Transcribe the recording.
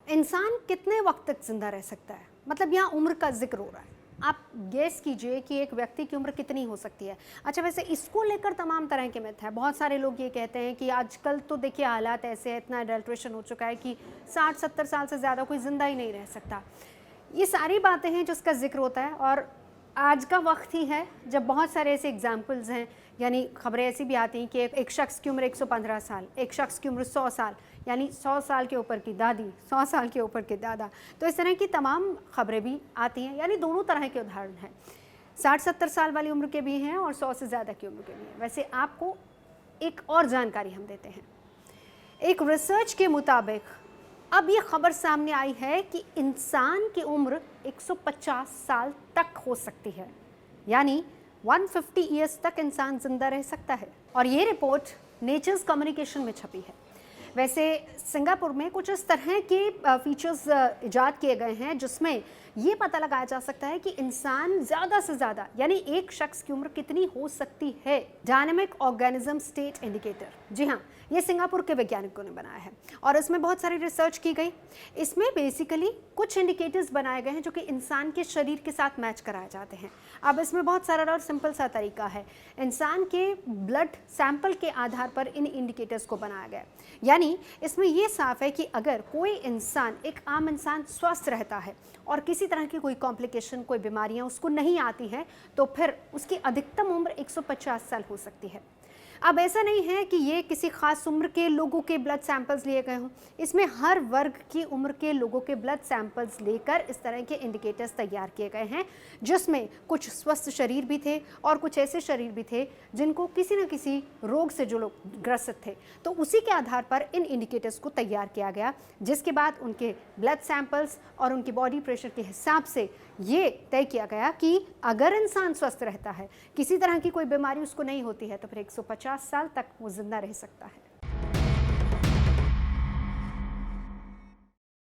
इंसान कितने वक्त तक जिंदा रह सकता है? मतलब यहाँ उम्र का जिक्र हो रहा है, आप गेस कीजिए कि एक व्यक्ति की उम्र कितनी हो सकती है। अच्छा, वैसे इसको लेकर तमाम तरह के मिथ है। बहुत सारे लोग ये कहते हैं कि आजकल तो देखिए हालात ऐसे हैं, इतना अडल्ट्रेशन हो चुका है कि 60-70 साल से ज़्यादा कोई ज़िंदा ही नहीं रह सकता। ये सारी बातें हैं जिसका जिक्र होता है, और आज का वक्त ही है जब बहुत सारे ऐसे एग्जाम्पल्स हैं, यानी खबरें ऐसी भी आती हैं कि एक शख्स की उम्र 115 साल, एक शख्स की उम्र 100 साल, यानी 100 साल के ऊपर की दादी, 100 साल के ऊपर के दादा। तो इस तरह की तमाम खबरें भी आती हैं, यानी दोनों तरह के उदाहरण हैं। 60-70 साल वाली उम्र के भी हैं और 100 से ज़्यादा की उम्र के भी हैं। वैसे आपको एक और जानकारी हम देते हैं। एक रिसर्च के मुताबिक अब ये खबर सामने आई है कि इंसान की उम्र 150 साल तक हो सकती है, यानी 150 ईयर्स तक इंसान जिंदा रह सकता है। और ये रिपोर्ट नेचर्स कम्युनिकेशन में छपी है। वैसे सिंगापुर में कुछ इस तरह के फीचर्स इजाद किए गए हैं जिसमें ये पता लगाया जा सकता है कि इंसान ज़्यादा से ज़्यादा, यानी एक शख्स की उम्र कितनी हो सकती है। डायनेमिक ऑर्गेनिज्म स्टेट इंडिकेटर, जी हाँ, ये सिंगापुर के वैज्ञानिकों ने बनाया है और इसमें बहुत सारी रिसर्च की गई। इसमें बेसिकली कुछ इंडिकेटर्स बनाए गए हैं जो कि इंसान के शरीर के साथ मैच कराए जाते हैं। अब इसमें बहुत सारा और सिंपल सा तरीका है। इंसान के ब्लड सैंपल के आधार पर इन इंडिकेटर्स को बनाया गया, यानी इसमें यह साफ है कि अगर कोई इंसान, एक आम इंसान स्वस्थ रहता है और किसी तरह की कोई कॉम्प्लिकेशन, कोई बीमारियां उसको नहीं आती हैं, तो फिर उसकी अधिकतम उम्र 150 साल हो सकती है। अब ऐसा नहीं है कि ये किसी खास उम्र के लोगों के ब्लड सैंपल्स लिए गए हों, इसमें हर वर्ग की उम्र के लोगों के ब्लड सैंपल्स लेकर इस तरह के इंडिकेटर्स तैयार किए गए हैं, जिसमें कुछ स्वस्थ शरीर भी थे और कुछ ऐसे शरीर भी थे जिनको किसी न किसी रोग से जो लोग ग्रसित थे। तो उसी के आधार पर इन इंडिकेटर्स को तैयार किया गया, जिसके बाद उनके ब्लड सैंपल्स और उनकी बॉडी प्रेशर के हिसाब से ये तय किया गया कि अगर इंसान स्वस्थ रहता है, किसी तरह की कोई बीमारी उसको नहीं होती है, तो फिर 150 साल तक वो जिंदा रह सकता है।